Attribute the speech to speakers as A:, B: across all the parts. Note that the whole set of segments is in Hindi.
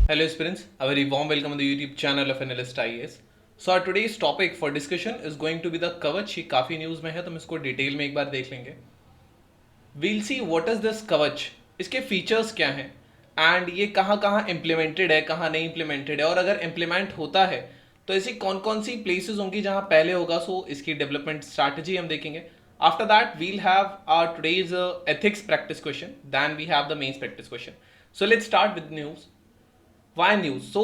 A: Hello students, a very warm welcome on the YouTube channel of Analyst IAS. So our today's topic for discussion is going to be the कवच. ये काफ़ी न्यूज़ में है तो हम इसको डिटेल में एक बार देख लेंगे. We'll see what is this कवच, इसके फीचर्स क्या हैं एंड ये कहाँ कहाँ इम्प्लीमेंटेड है, कहाँ नहीं इम्प्लीमेंटेड है, और अगर इम्प्लीमेंट होता है तो ऐसी कौन कौन सी प्लेसेस होंगी जहाँ पहले होगा. सो इसकी डेवलपमेंट स्ट्रैटेजी हम देखेंगे. After that we'll have our today's ethics practice question, then we have the mains practice question. So let's start with news. Why news? So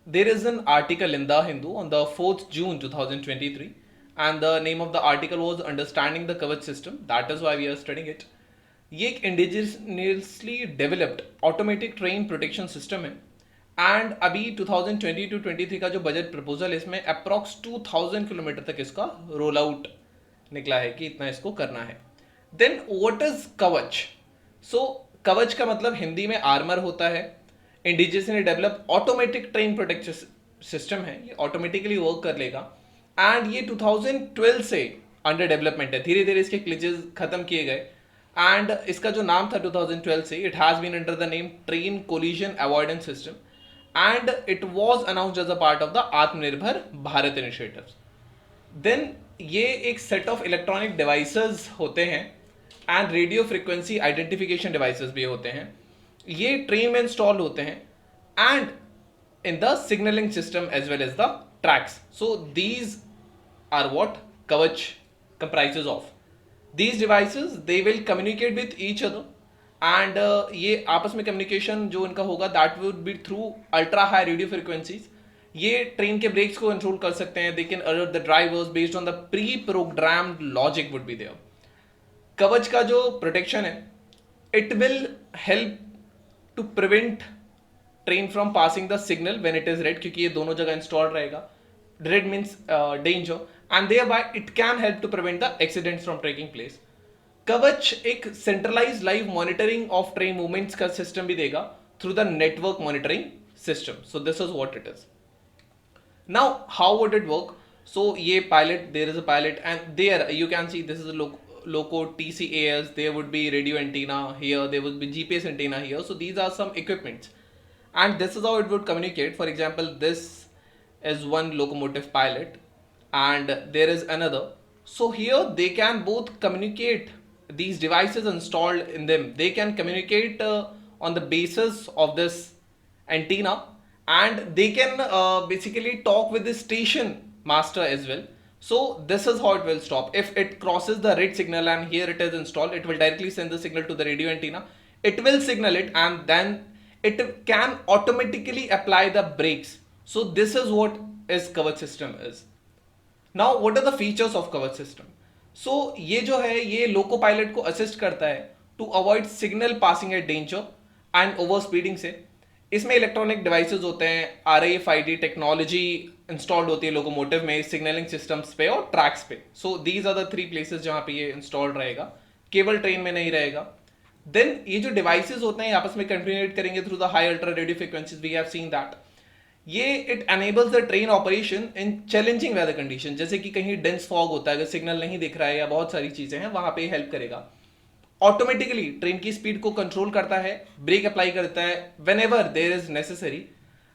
A: there is an article in the Hindu on the 4th June 2023, and the name of the article was Understanding the Kavach System. That is why we are studying it. ये एक indigenously developed automatic train protection system है एंड अभी 2020-23 का जो बजट प्रपोजल है इसमें अप्रॉक्स 2000 किलोमीटर तक इसका रोल आउट निकला है कि इतना इसको करना है. देन व्हाट इज कवच? सो कवच का मतलब हिंदी में आर्मर होता है. इंडिजियस ने develop automatic train protection system है, ये ऑटोमेटिकली वर्क कर लेगा एंड ये 2012 से अंडर डेवलपमेंट है. धीरे धीरे इसके ग्लिचेस खत्म किए गए एंड इसका जो नाम था 2012 से, it has been under the name train collision avoidance system and it was announced as a part of the Atmanirbhar Bharat initiative. Then ये एक सेट ऑफ इलेक्ट्रॉनिक डिवाइसेस होते हैं and radio frequency identification devices भी होते हैं. ये ट्रेन में इंस्टॉल होते हैं and in the signalling system as well as the tracks. So these are what Kavach comprises of. these devices they will communicate with each other and ये आपस में कम्युनिकेशन जो इनका होगा that would be through ultra high radio frequencies. ये ट्रेन के ब्रेक्स को कंट्रोल कर सकते हैं. they can alert the drivers based on the pre-programmed logic would be there. कवच का जो प्रोटेक्शन है it will help to prevent train from passing the signal when it is red, क्योंकि ये दोनों जगह इंस्टॉल रहेगा. red means danger and thereby it can help to prevent the accidents from taking place. कवच एक centralized live monitoring of train movements का system भी देगा through the network monitoring system. So this is what it is. Now how would it work? So ये pilot, there is a pilot and there you can see this is a loco TCAS, there would be radio antenna here, there would be GPS antenna here. So these are some equipments and this is how it would communicate. For example, this is one locomotive pilot and there is another. So here they can both communicate, these devices installed in them, they can communicate on the basis of this antenna and they can basically talk with the station master as well. So this is how it will stop. If it crosses the red signal and here it is installed, it will directly send the signal to the radio antenna. It will signal it and then it can automatically apply the brakes. So this is what is कवच system is. Now what are the features of कवच system? So ये जो है ये लोको पायलट को असिस्ट करता है to avoid signal passing at danger and over speeding से. इसमें इलेक्ट्रॉनिक डिवाइसेस होते हैं, RFID टेक्नोलॉजी इंस्टॉल्ड होती है लोकोमोटिव में, सिग्नलिंग सिस्टम्स पे और ट्रैक्स पे. So these are the three places जहाँ पे ये इंस्टॉल्ड रहेगा, केवल ट्रेन में नहीं रहेगा. देन ये जो डिवाइसेस होते हैं आपस में कम्युनिकेट करेंगे through the high ultra radio frequencies. We have seen that ये it enables the train operation in challenging weather condition. जैसे कि कहीं डेंस फॉग होता है, अगर सिग्नल नहीं दिख रहा है या बहुत सारी चीजें हैं, वहां पे हेल्प करेगा. ऑटोमेटिकली ट्रेन की स्पीड को कंट्रोल करता है, ब्रेक अप्लाई करता है whenever there is necessary,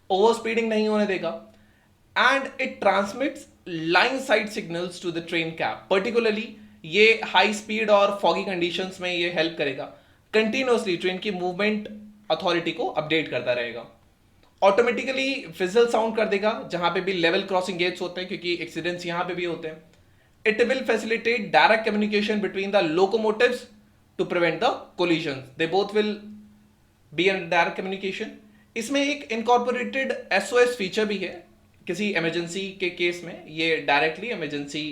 A: over speeding नहीं होने देगा and it transmits line side signals to the train cab. Particularly ये हाई स्पीड और फॉगी कंडीशंस में ये हेल्प करेगा. कंटिन्यूअसली ट्रेन की मूवमेंट अथॉरिटी को अपडेट करता रहेगा. ऑटोमेटिकली विजल साउंड कर देगा जहां पे भी लेवल क्रॉसिंग गेट्स होते हैं, क्योंकि एक्सीडेंट्स यहां पे भी होते हैं. It will facilitate direct communication between the locomotives to prevent the collisions. They both will be in direct communication. इसमें एक incorporated SOS फीचर भी है. किसी इमरजेंसी के केस में ये डायरेक्टली इमरजेंसी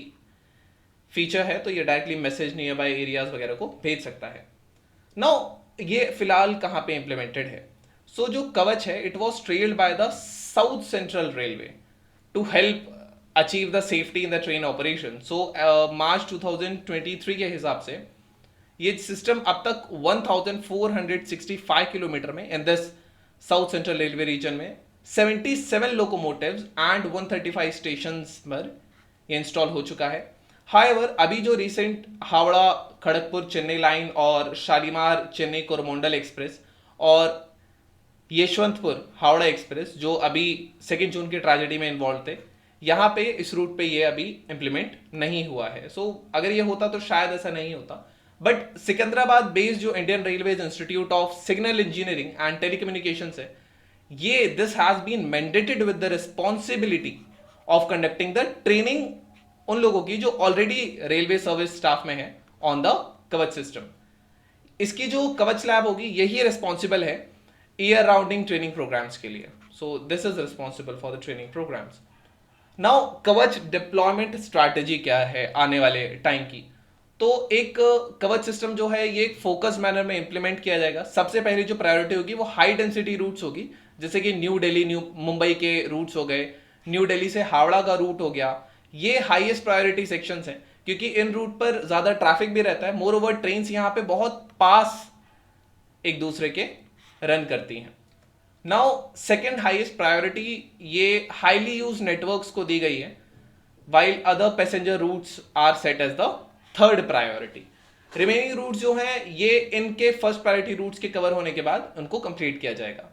A: फीचर है तो ये directly message near by areas वगैरह को भेज सकता है. नाउ ये फिलहाल कहाँ पे इंप्लीमेंटेड है? सो जो कवच है it was trailed by the South Central Railway to help achieve the safety in the train operation. So March 2023 के हिसाब से ये सिस्टम अब तक 1465 किलोमीटर में in this South Central Railway region में 77 लोकोमोटिव्स एंड 135 स्टेशंस पर ये इंस्टॉल हो चुका है. हाउएवर अभी जो रिसेंट हावड़ा खड़गपुर चेन्नई लाइन और शालीमार चेन्नई कोरमंडल एक्सप्रेस और यशवंतपुर हावड़ा एक्सप्रेस जो अभी 2 जून की ट्रेजेडी में इन्वॉल्व थे, यहाँ पे इस रूट पे ये अभी इंप्लीमेंट नहीं हुआ है। सो अगर ये होता तो शायद ऐसा नहीं होता। बट सिकंदराबाद बेस्ड जो Indian Railways Institute of Signal Engineering and Telecommunication है, ये this has been mandated with the responsibility of conducting the training उन लोगों की जो ऑलरेडी रेलवे सर्विस स्टाफ में है ऑन द कवच सिस्टम। इसकी जो कवच लैब होगी यही रिस्पॉन्सिबल है ईयर राउंडिंग ट्रेनिंग प्रोग्राम्स के लिए। So this is responsible for the training programmes. Now Kavach deployment strategy क्या है आने वाले टाइम की? तो एक कवच सिस्टम जो है ये एक फोकस मैनर में इंप्लीमेंट किया जाएगा। सबसे पहली जो प्रायोरिटी होगी वो हाई डेंसिटी रूट्स होगी, जैसे कि न्यू दिल्ली न्यू मुंबई के रूट्स हो गए, न्यू दिल्ली से हावड़ा का रूट हो गया। ये हाईएस्ट प्रायोरिटी सेक्शंस हैं क्योंकि इन रूट पर ज्यादा ट्रैफिक भी रहता है। मोर ओवर ट्रेन यहाँ पे बहुत पास एक दूसरे के रन करती हैं। नाउ सेकेंड हाईएस्ट प्रायोरिटी ये हाईली यूज नेटवर्क्स को दी गई है, while other passenger routes are set as the third priority। Remaining routes जो हैं ये इनके फर्स्ट प्रायोरिटी रूट्स के कवर होने के बाद उनको कंप्लीट किया जाएगा।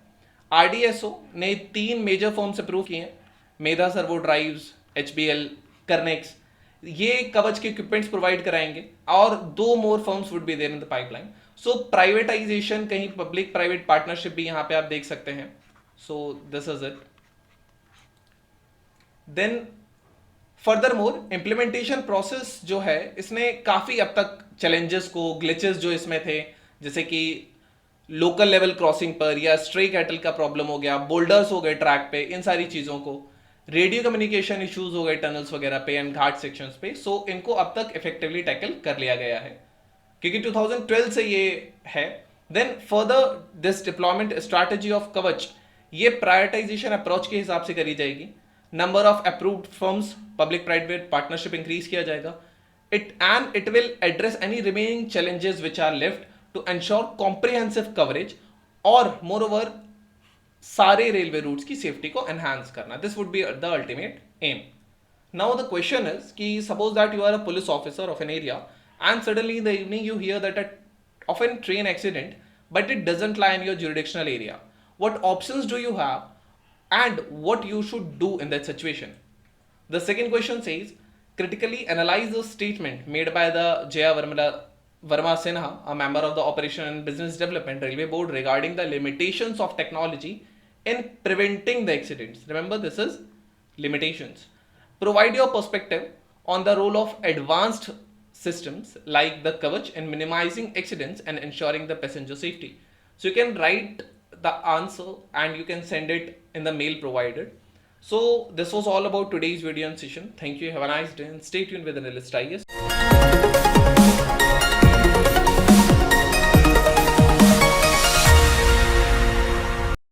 A: आरडीएसओ ने 3 मेजर फर्म्स अप्रूव किए हैं, Medha servo drives, HBL, Kernex. ये कवच के इक्विपमेंट्स प्रोवाइड कराएंगे और 2 more firms would be there in the pipeline. So privatisation, कहीं पब्लिक प्राइवेट पार्टनरशिप भी यहाँ पे आप देख सकते हैं। So this is it. Then further more implementation process जो है इसने काफ़ी अब तक चैलेंजेस को, ग्लिचेस जो इसमें थे, जैसे कि लोकल लेवल क्रॉसिंग पर या स्ट्रे कैटल का प्रॉब्लम हो गया, बोल्डर्स हो गए ट्रैक पे, इन सारी चीज़ों को, रेडियो कम्युनिकेशन इश्यूज हो गए टनल्स वगैरह पे एंड घाट सेक्शंस पे। सो इनको अब तक इफेक्टिवली टैकल कर लिया गया है क्योंकि 2012 से ये है। Then further this deployment strategy of Kavach ये प्रायोरिटाइजेशन अप्रोच के हिसाब से करी जाएगी। Number of approved firms, public private partnership increase किया जाएगा। It will address any remaining challenges which are left to ensure comprehensive coverage और मोर ओवर सारे रेलवे रूट्स की सेफ्टी को एनहांस करना। This would be the ultimate aim. Now the question is कि suppose that you are a police officer of an area and suddenly in the evening you hear that of a train accident but it doesn't lie in your jurisdictional area. What options do you have and what you should do in that situation? The second question says critically analyze the statement made by the Jaya Verma Sinha, a member of the Operation and Business Development Railway Board, regarding the limitations of technology in preventing the accidents. Remember, this is limitations. Provide your perspective on the role of advanced systems like the Kavach in minimizing accidents and ensuring the passenger safety. So you can write the answer and you can send it in the mail provided. So this was all about today's video and session. Thank you. Have a nice day and stay tuned with Analyst IAS.